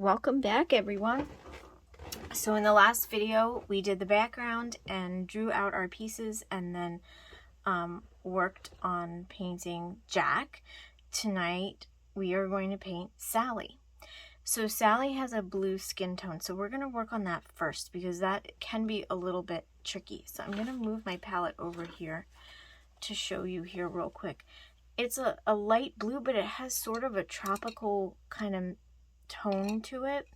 Welcome back, everyone. So in the last video we did the background and drew out our pieces and then worked on painting Jack. Tonight we are going to paint Sally. So Sally has a blue skin tone, so we're going to work on that first because that can be a little bit tricky. So I'm going to move my palette over here to show you here real quick. It's a light blue, but it has sort of a tropical kind of tone to it.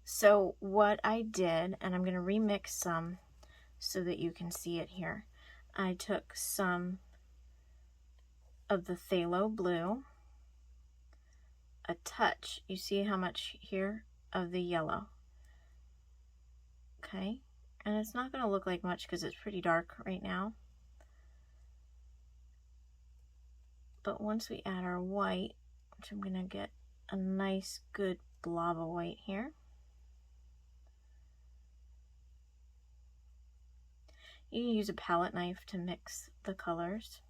So what I did, and I'm going to remix some so that you can see it here. I took some of the Phthalo blue, a touch, you see how much here of the yellow, okay, and it's not going to look like much because it's pretty dark right now, but once we add our white, which I'm going to get a nice good blob of white here, you can use a palette knife to mix the colors.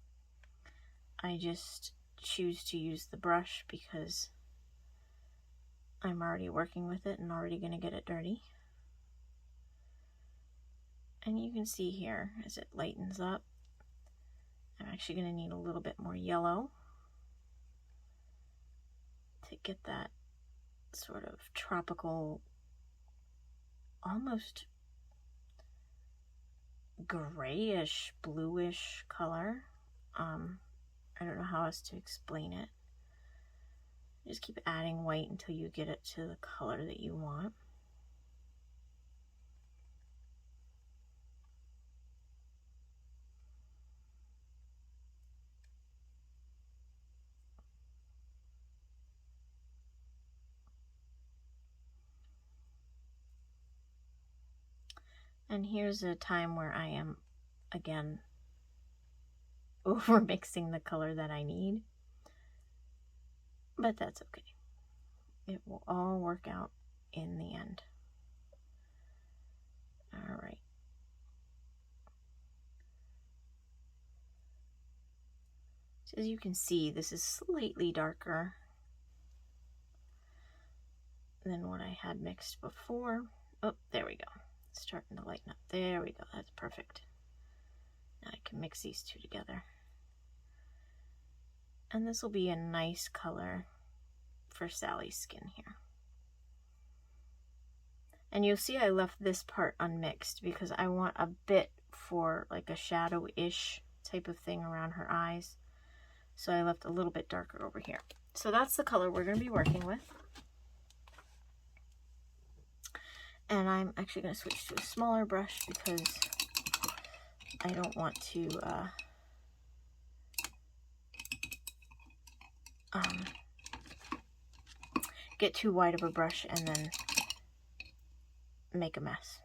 I just choose to use the brush because I'm already working with it and already going to get it dirty. And you can see here as it lightens up, I'm actually going to need a little bit more yellow to get that sort of tropical, almost grayish, bluish color. I don't know how else to explain it. Just keep adding white until you get it to the color that you want. And here's a time where I am, again, over mixing the color that I need. But that's okay. It will all work out in the end. All right. So as you can see, this is slightly darker than what I had mixed before. Oh, there we go. It's starting to lighten up. There we go. That's perfect. Now I can mix these two together. And this will be a nice color for Sally's skin here. And you'll see I left this part unmixed because I want a bit for like a shadow-ish type of thing around her eyes. So I left a little bit darker over here. So that's the color we're going to be working with. And I'm actually going to switch to a smaller brush because I don't want to get too wide of a brush and then make a mess.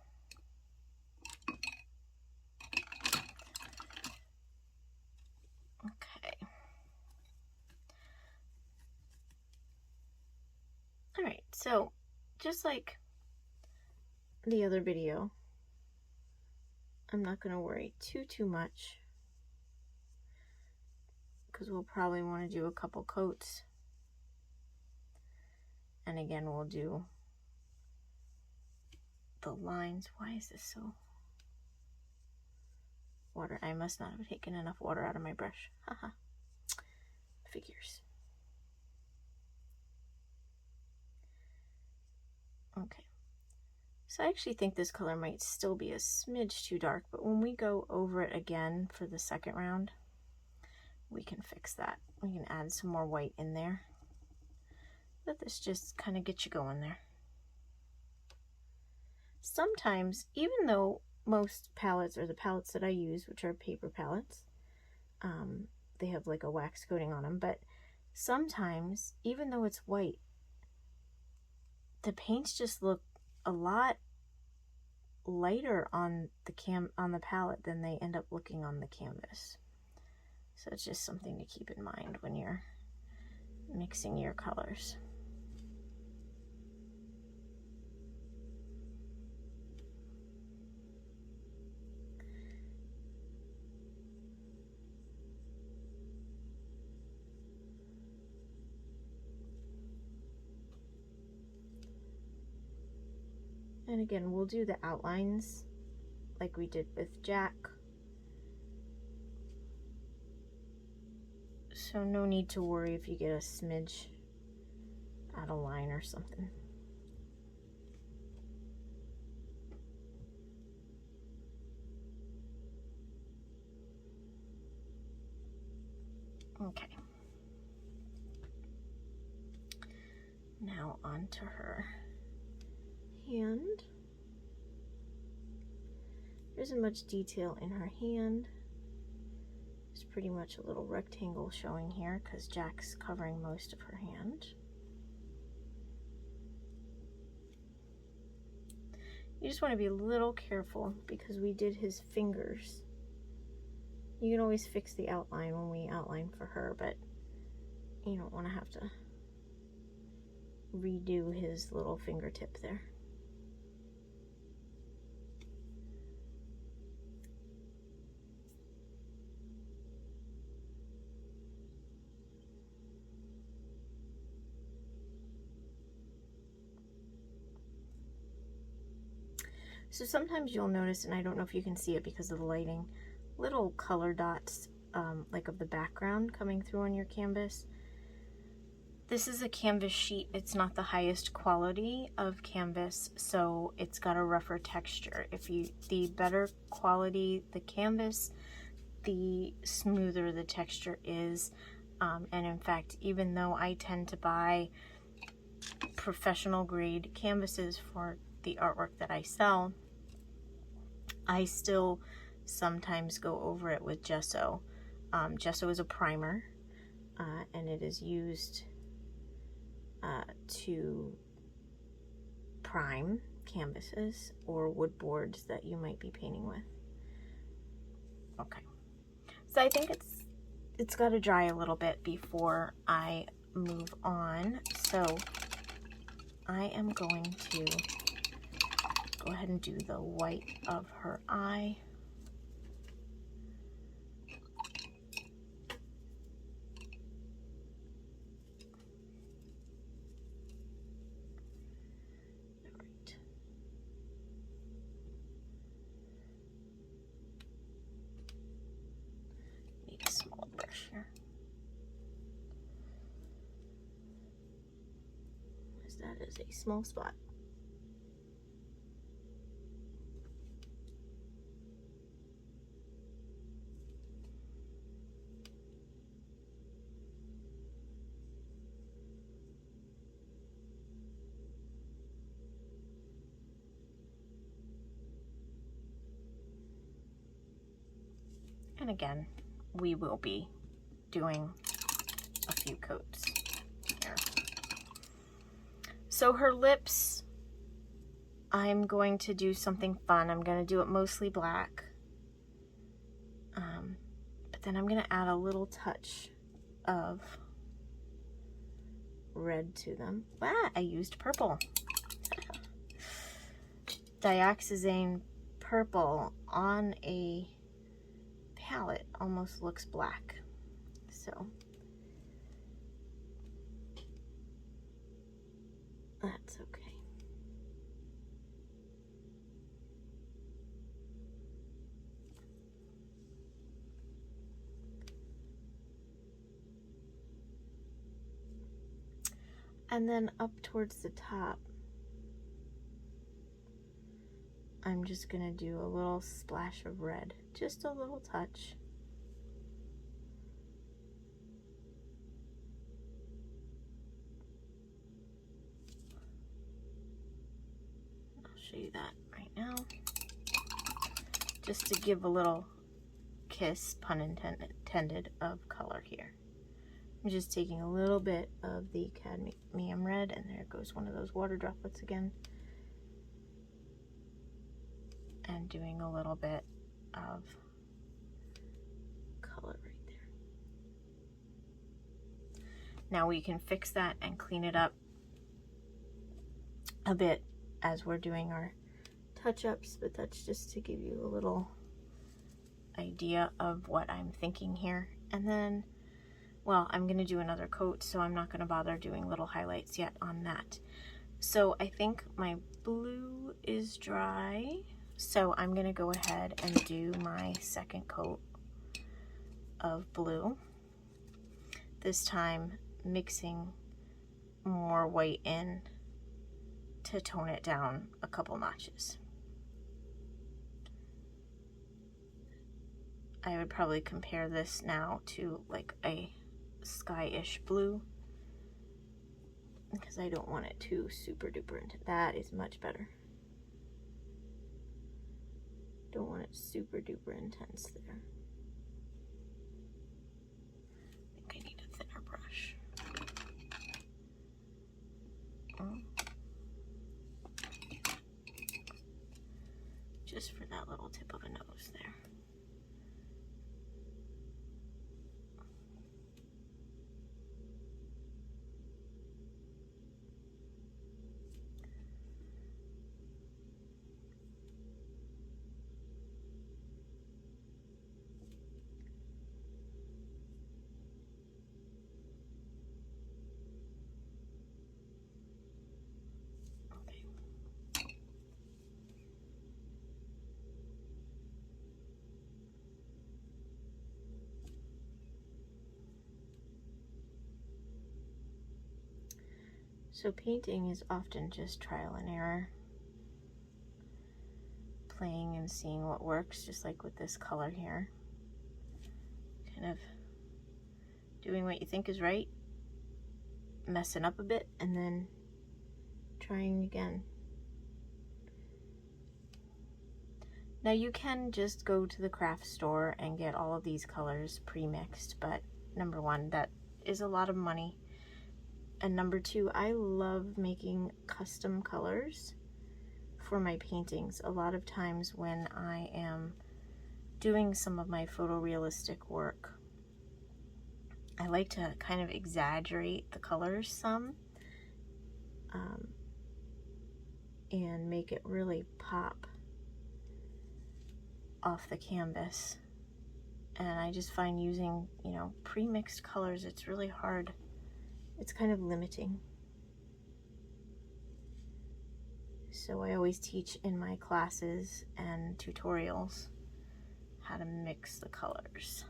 Okay. Alright, so just like the other video, I'm not going to worry too much because we'll probably want to do a couple coats. And again, we'll do the lines. Why is this so water? I must not have taken enough water out of my brush. Haha. Figures. Okay. So I actually think this color might still be a smidge too dark, but when we go over it again for the second round, we can fix that. We can add some more white in there. Let this just kind of get you going there. Sometimes, even though most palettes, or the palettes that I use, which are paper palettes, they have like a wax coating on them, but sometimes, even though it's white, the paints just look a lot lighter on the palette than they end up looking on the canvas. So it's just something to keep in mind when you're mixing your colors. And again, we'll do the outlines like we did with Jack. So no need to worry if you get a smidge out of line or something. Okay. Now onto her hand. There isn't much detail in her hand. There's pretty much a little rectangle showing here because Jack's covering most of her hand. You just want to be a little careful because we did his fingers. You can always fix the outline when we outline for her, but you don't want to have to redo his little fingertip there. So sometimes you'll notice, and I don't know if you can see it because of the lighting, little color dots like of the background coming through on your canvas. This is a canvas sheet. It's not the highest quality of canvas, so it's got a rougher texture. The better quality the canvas, the smoother the texture is. And in fact, even though I tend to buy professional grade canvases for the artwork that I sell, I still sometimes go over it with gesso. Gesso is a primer, and it is used to prime canvases or wood boards that you might be painting with. Okay, so I think it's got to dry a little bit before I move on, so I am going to go ahead and do the white of her eye. Alright. Need a small brush here. As that is a small spot. And again, we will be doing a few coats here. So her lips, I'm going to do something fun. I'm going to do it mostly black. But then I'm going to add a little touch of red to them. I used purple. Dioxazine purple on a palette almost looks black, so that's okay. And then up towards the top, I'm just going to do a little splash of red, just a little touch. I'll show you that right now, just to give a little kiss, pun intended, of color here. I'm just taking a little bit of the cadmium red, and there goes one of those water droplets again. And doing a little bit of color right there. Now we can fix that and clean it up a bit as we're doing our touch-ups, but that's just to give you a little idea of what I'm thinking here. And then, well, I'm going to do another coat, so I'm not going to bother doing little highlights yet on that. So I think my blue is dry. So I'm gonna go ahead and do my second coat of blue. This time mixing more white in to tone it down a couple notches. I would probably compare this now to like a sky-ish blue, because I don't want it too super duper intense. That is much better. Don't want it super duper intense there. I think I need a thinner brush. Just for that little tip of a nose there. So painting is often just trial and error. Playing and seeing what works, just like with this color here. Kind of doing what you think is right, messing up a bit, and then trying again. Now you can just go to the craft store and get all of these colors pre-mixed, but number one, that is a lot of money. And number two, I love making custom colors for my paintings. A lot of times when I am doing some of my photorealistic work, I like to kind of exaggerate the colors some and make it really pop off the canvas. And I just find using, you know, pre-mixed colors, it's really hard. It's kind of limiting. So I always teach in my classes and tutorials how to mix the colors.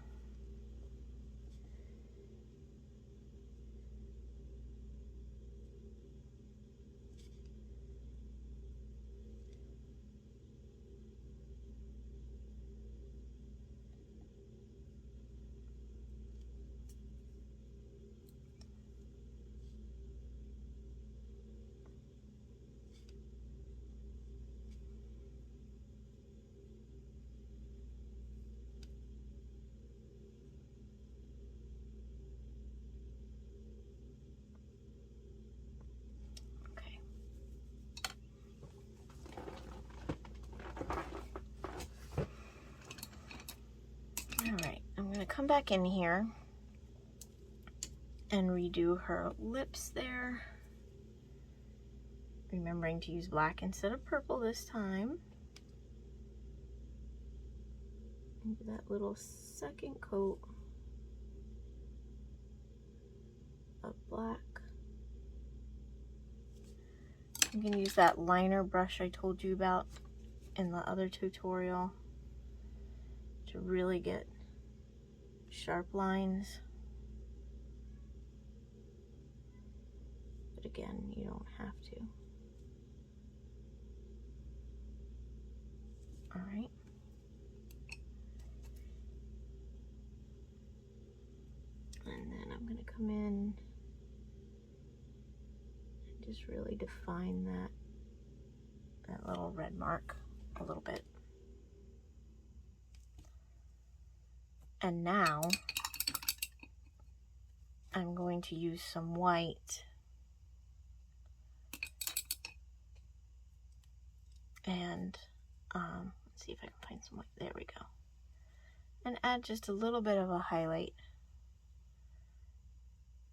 Alright, I'm going to come back in here and redo her lips there. Remembering to use black instead of purple this time. And that little second coat of black. You can use that liner brush I told you about in the other tutorial to really get sharp lines. But again, you don't have to. All right. And then I'm going to come in and just really define that little red mark a little bit. And now I'm going to use some white and let's see if I can find some white. There we go. And add just a little bit of a highlight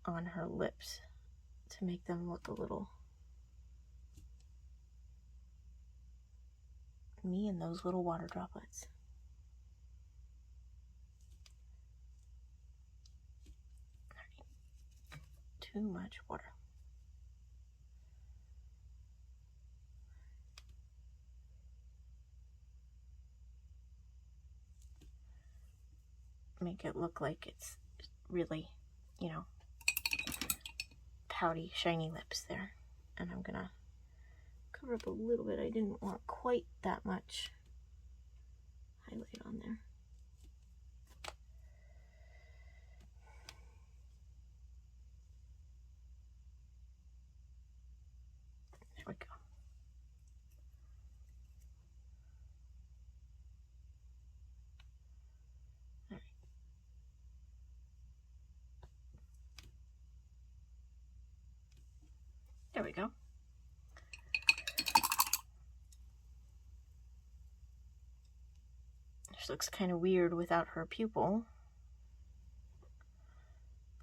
on her lips to make them look a little me and those little water droplets. Too much water. make it look like it's really, you know, pouty, shiny lips there. And I'm gonna cover up a little bit. I didn't want quite that much highlight on there. There we go. All right. There we go. This looks kind of weird without her pupil,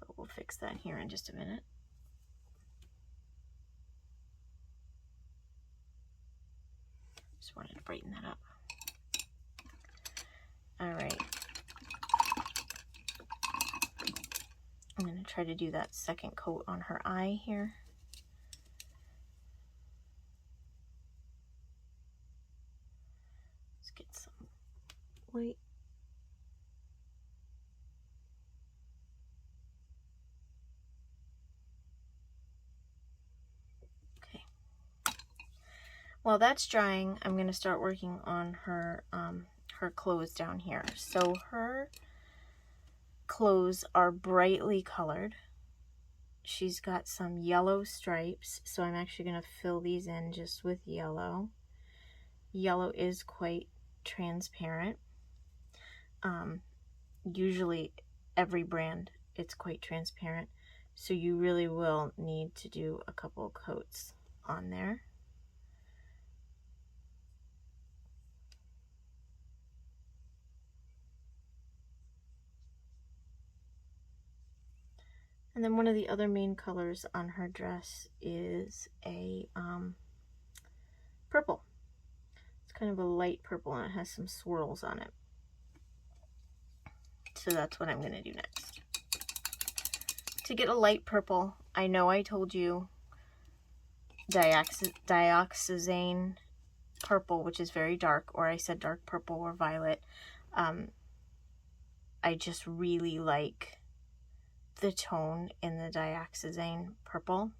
but we'll fix that here in just a minute. Just wanted to brighten that up. All right. I'm going to try to do that second coat on her eye here. Let's get some white. Okay. While that's drying, I'm going to start working on her clothes down here. So her clothes are brightly colored. She's got some yellow stripes, so I'm actually going to fill these in just with yellow. Yellow is quite transparent. Usually every brand, it's quite transparent, so you really will need to do a couple coats on there. And then one of the other main colors on her dress is a purple. It's kind of a light purple and it has some swirls on it. So that's what I'm going to do next. To get a light purple, I know I told you Dioxazine purple, which is very dark, or I said dark purple or violet. I just really like the tone in the Dioxazine purple,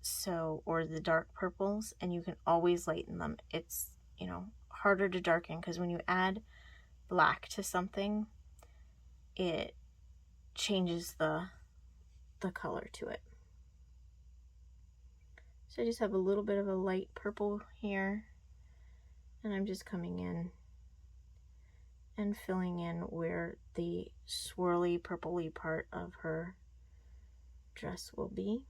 so, or the dark purples, and you can always lighten them. It's, you know, harder to darken because when you add black to something, it changes the color to it. So I just have a little bit of a light purple here, and I'm just coming in and filling in where the swirly purpley part of her dress will be.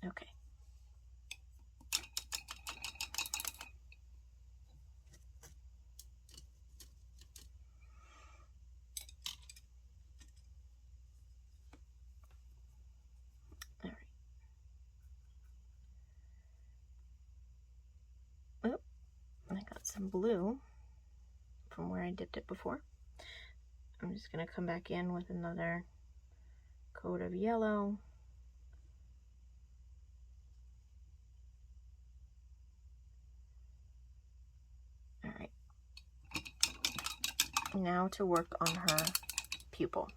Okay. All right. Oh, I got some blue from where I dipped it before. I'm just going to come back in with another coat of yellow. All right. Now to work on her pupil.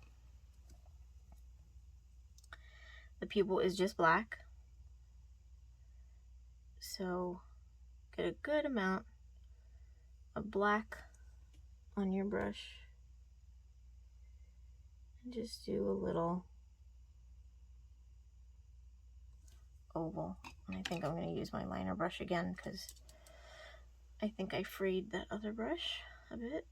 The pupil is just black, so get a good amount of black on your brush and just do a little oval. And I think I'm going to use my liner brush again because I think I frayed that other brush a bit.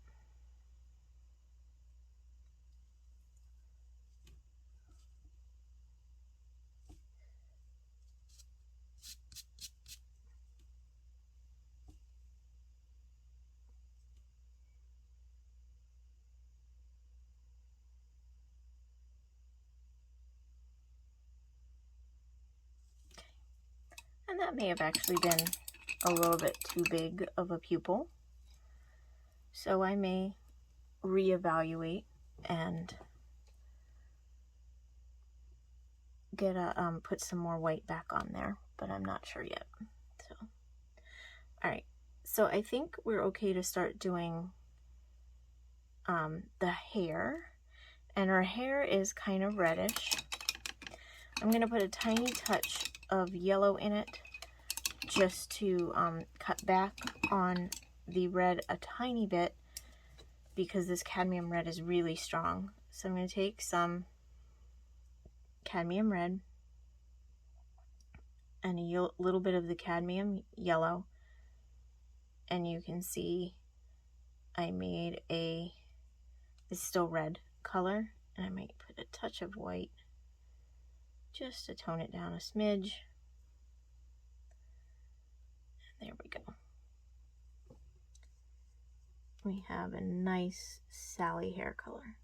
And And that may have actually been a little bit too big of a pupil. So I may reevaluate and get a put some more white back on there, but I'm not sure yet. So, all right. So I think we're okay to start doing the hair, and her hair is kind of reddish. I'm gonna put a tiny touch of yellow in it just to cut back on the red a tiny bit, because this cadmium red is really strong. So I'm going to take some cadmium red and a little bit of the cadmium yellow, and you can see I made it's still red color, and I might put a touch of white just to tone it down a smidge. There we go. We have a nice Sally hair color.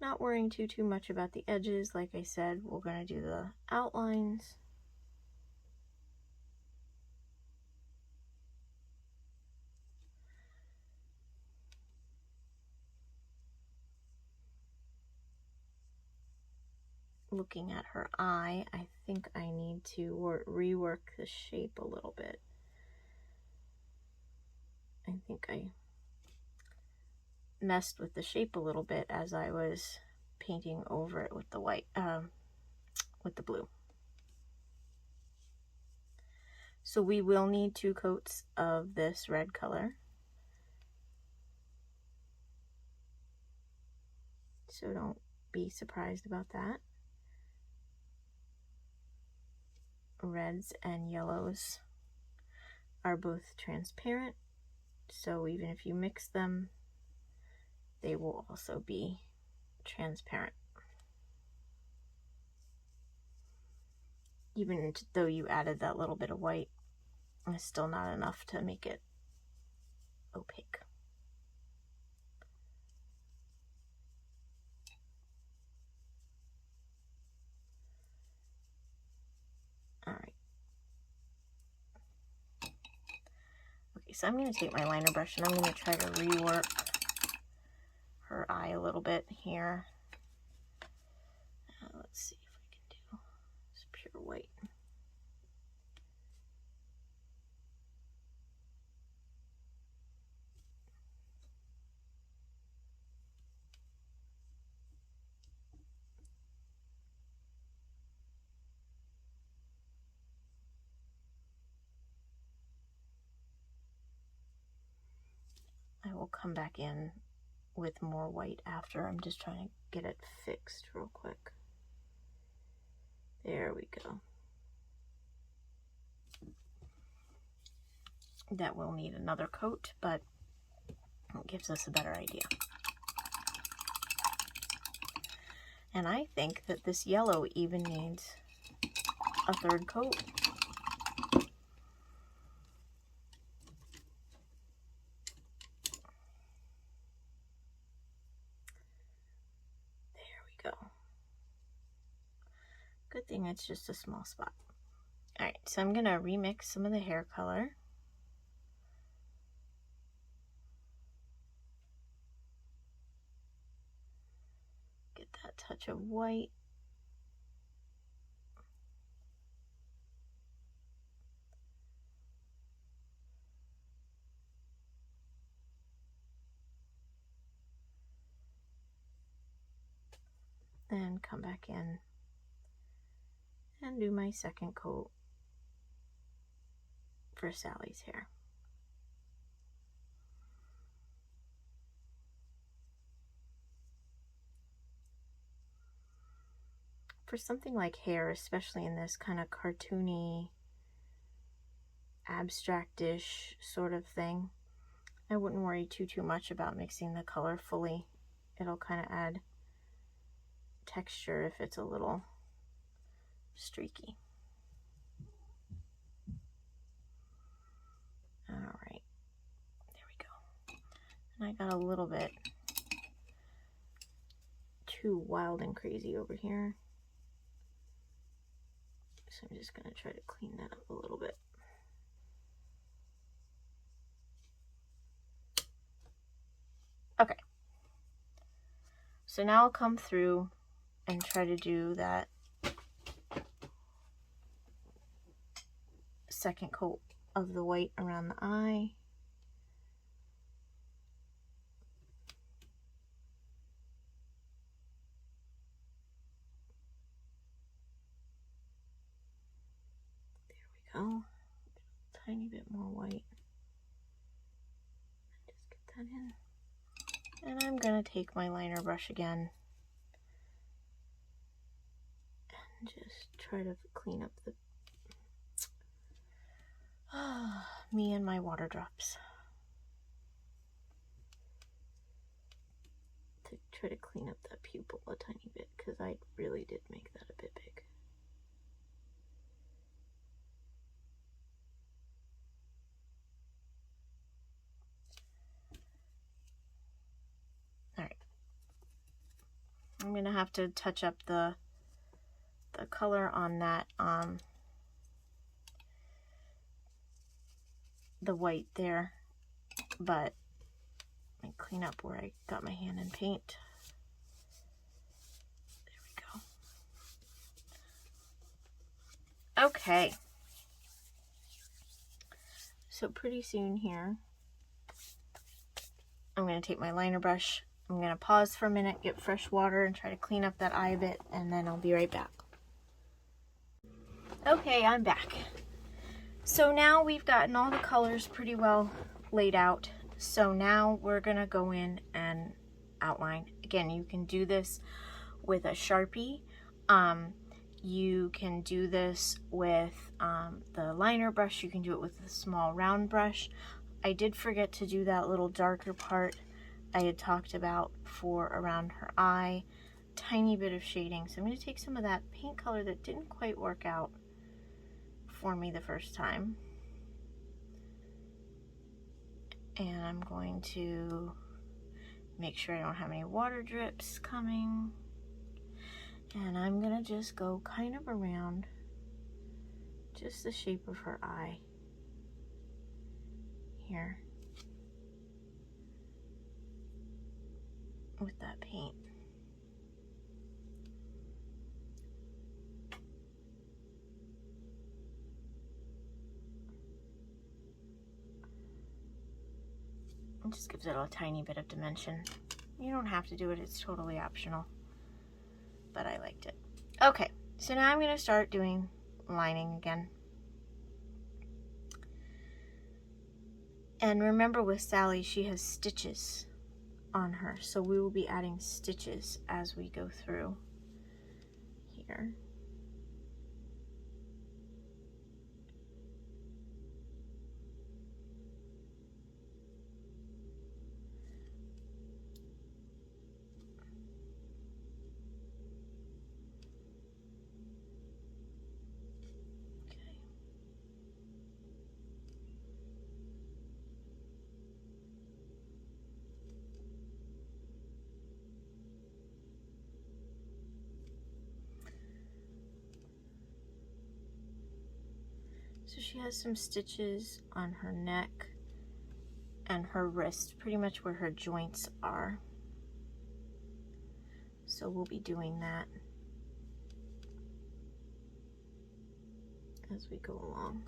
Not worrying too much about the edges. Like I said, we're going to do the outlines. Looking at her eye, I think I need to rework the shape a little bit. I think I messed with the shape a little bit as I was painting over it with the white, with the blue. So we will need 2 coats of this red color. So don't be surprised about that. Reds and yellows are both transparent, so even if you mix them, they will also be transparent. Even though you added that little bit of white, it's still not enough to make it opaque. All right. Okay, so I'm going to take my liner brush and I'm going to try to rework her eye a little bit here. Let's see if we can do this pure white. I will come back in with more white after. I'm just trying to get it fixed real quick. There we go. That will need another coat, but it gives us a better idea. And I think that this yellow even needs a 3rd coat. Good thing it's just a small spot. Alright, so I'm going to remix some of the hair color. Get that touch of white. And come back in and do my 2nd coat for Sally's hair. For something like hair, especially in this kind of cartoony, abstract-ish sort of thing, I wouldn't worry too much about mixing the color fully. It'll kind of add texture if it's a little streaky. All right, there we go. And I got a little bit too wild and crazy over here. So I'm just going to try to clean that up a little bit. Okay. So now I'll come through and try to do that second coat of the white around the eye. There we go. A tiny bit more white. Just get that in. And I'm going to take my liner brush again and just try to clean up the me and my water drops. To try to clean up that pupil a tiny bit, because I really did make that a bit big. Alright. I'm going to have to touch up the color on that the white there, but let me clean up where I got my hand in paint. There we go. Okay, so pretty soon here I'm going to take my liner brush, I'm going to pause for a minute, get fresh water and try to clean up that eye a bit, and then I'll be right back. Okay, I'm back. So now we've gotten all the colors pretty well laid out. So now we're gonna go in and outline. Again, you can do this with a Sharpie. You can do this with the liner brush. You can do it with a small round brush. I did forget to do that little darker part I had talked about for around her eye. Tiny bit of shading. So I'm gonna take some of that paint color that didn't quite work out for me the first time, and I'm going to make sure I don't have any water drips coming, and I'm gonna just go kind of around just the shape of her eye here with that paint. It just gives it a tiny bit of dimension. You don't have to do it, it's totally optional, but I liked it. Okay, so now I'm going to start doing lining again. And remember with Sally, she has stitches on her, so we will be adding stitches as we go through here. So she has some stitches on her neck and her wrist, pretty much where her joints are. So we'll be doing that as we go along.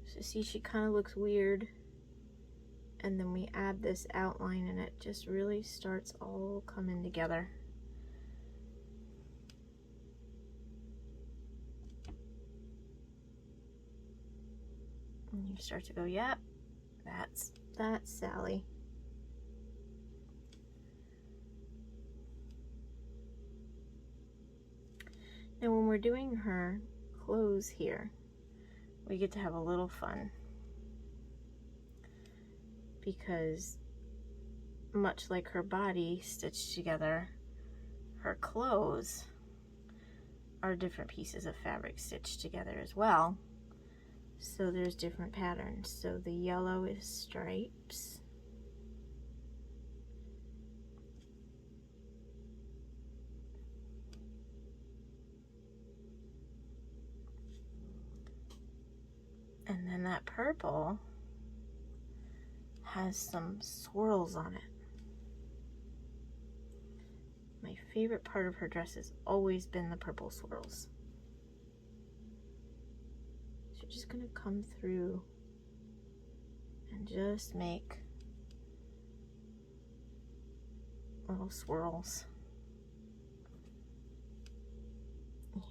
So see, she kind of looks weird. And then we add this outline and it just really starts all coming together. And you start to go, yep, that's Sally. Now when we're doing her clothes here, we get to have a little fun. Because much like her body stitched together, her clothes are different pieces of fabric stitched together as well. So there's different patterns. So the yellow is stripes. And then that purple has some swirls on it. My favorite part of her dress has always been the purple swirls. So you're just gonna come through and just make little swirls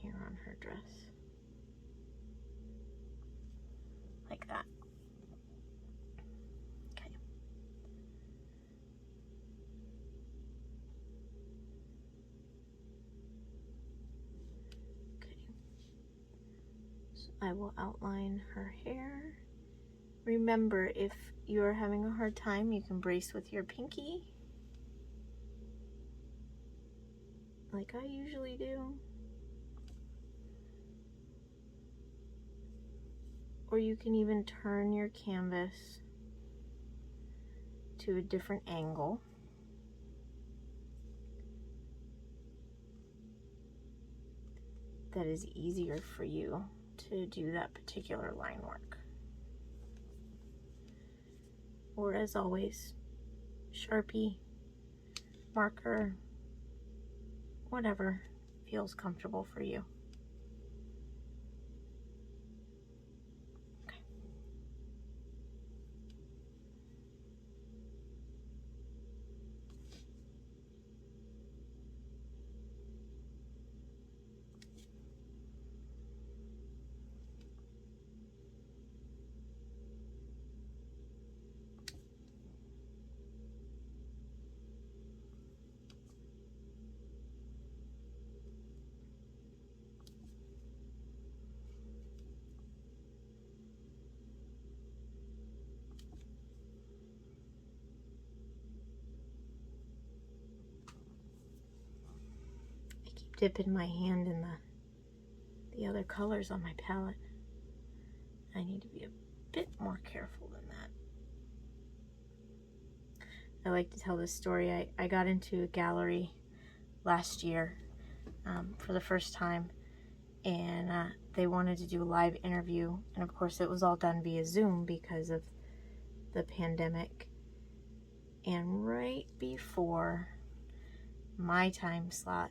here on her dress. Like that. Okay. Okay. So I will outline her hair. Remember, if you're having a hard time, you can brace with your pinky, like I usually do. Or you can even turn your canvas to a different angle. That is easier for you to do that particular line work. Or as always, Sharpie, marker, whatever feels comfortable for you. Dipping my hand in the other colors on my palette. I need to be a bit more careful than that. I like to tell this story. I got into a gallery last year for the first time, and they wanted to do a live interview, and of course it was all done via Zoom because of the pandemic. And right before my time slot,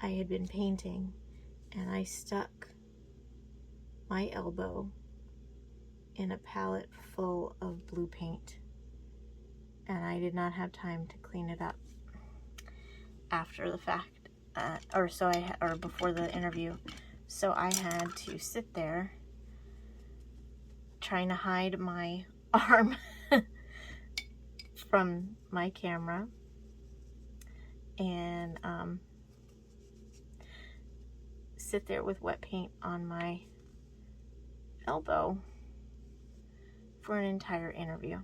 I had been painting, and I stuck my elbow in a palette full of blue paint, and I did not have time to clean it up after the fact, or before the interview. So I had to sit there trying to hide my arm from my camera, and sit there with wet paint on my elbow for an entire interview.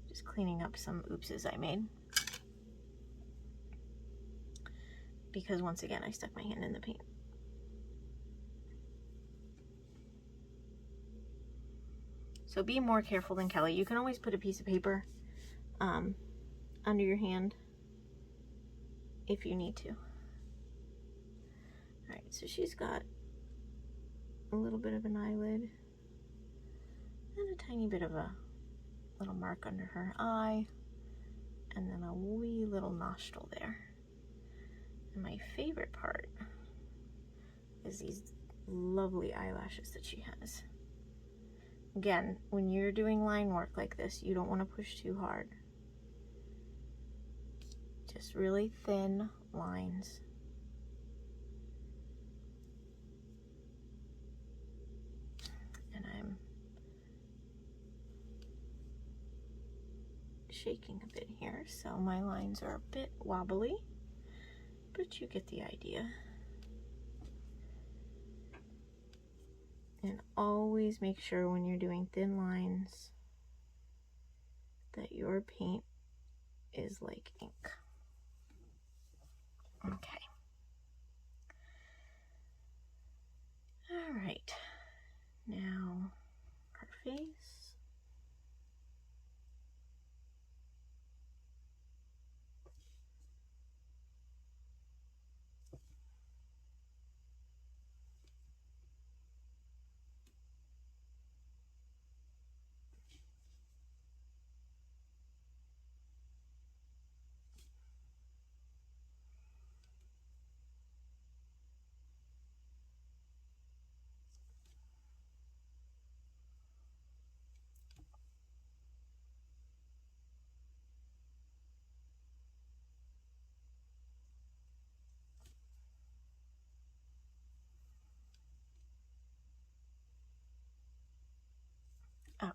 Just cleaning up some oopses I made. Because once again, I stuck my hand in the paint. So be more careful than Kelly. You can always put a piece of paper under your hand if you need to. Alright, so she's got a little bit of an eyelid and a tiny bit of a little mark under her eye, and then a wee little nostril there. And my favorite part is these lovely eyelashes that she has. Again, when you're doing line work like this, you don't want to push too hard. Just really thin lines. And I'm shaking a bit here, so my lines are a bit wobbly, but you get the idea. And always make sure when you're doing thin lines that your paint is like ink. Okay. All right. Now her face. Okay.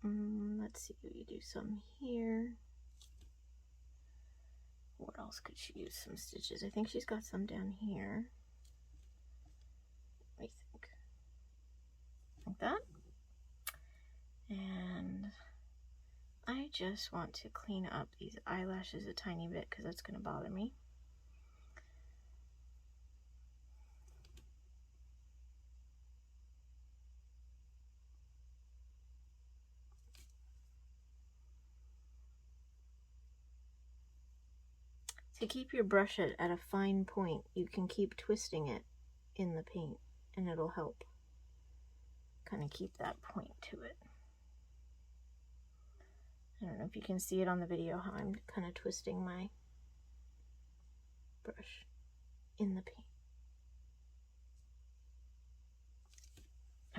Let's see, we do some here. What else could she use some stitches? I think she's got some down here. I think. Like that. And I just want to clean up these eyelashes a tiny bit because that's going to bother me. To keep your brush at a fine point, you can keep twisting it in the paint and it'll help kind of keep that point to it. I don't know if you can see it on the video how I'm kind of twisting my brush in the paint.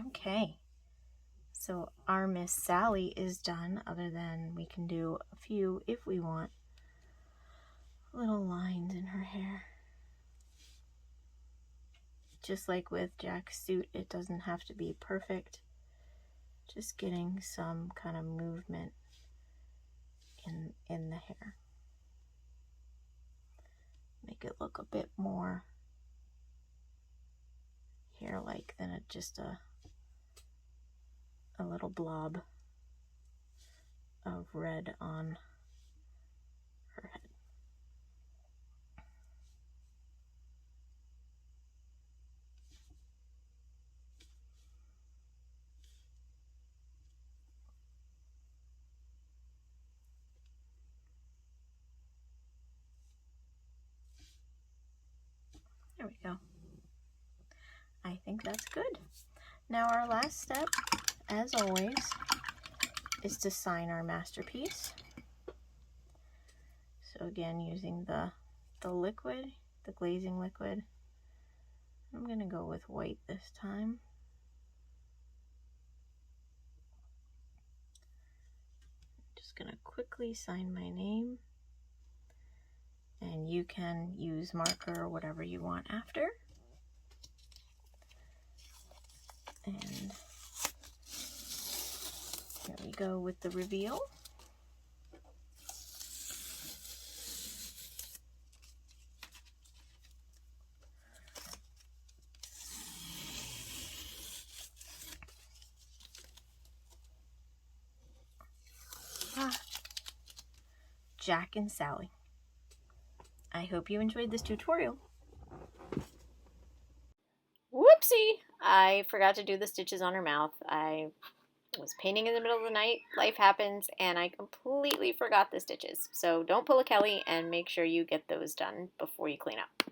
Okay, so our Miss Sally is done, other than we can do a few, if we want, little lines in her hair. Just like with Jack's suit, it doesn't have to be perfect. Just getting some kind of movement in the hair. Make it look a bit more hair-like than just a little blob of red on her head. There we go. I think that's good. Now our last step, as always, is to sign our masterpiece. So again, using the liquid, the glazing liquid. I'm going to go with white this time. Just going to quickly sign my name. And you can use marker or whatever you want after. And here we go with the reveal. Jack and Sally. I hope you enjoyed this tutorial. Whoopsie! I forgot to do the stitches on her mouth. I was painting in the middle of the night, life happens, and I completely forgot the stitches. So don't pull a Kelly and make sure you get those done before you clean up.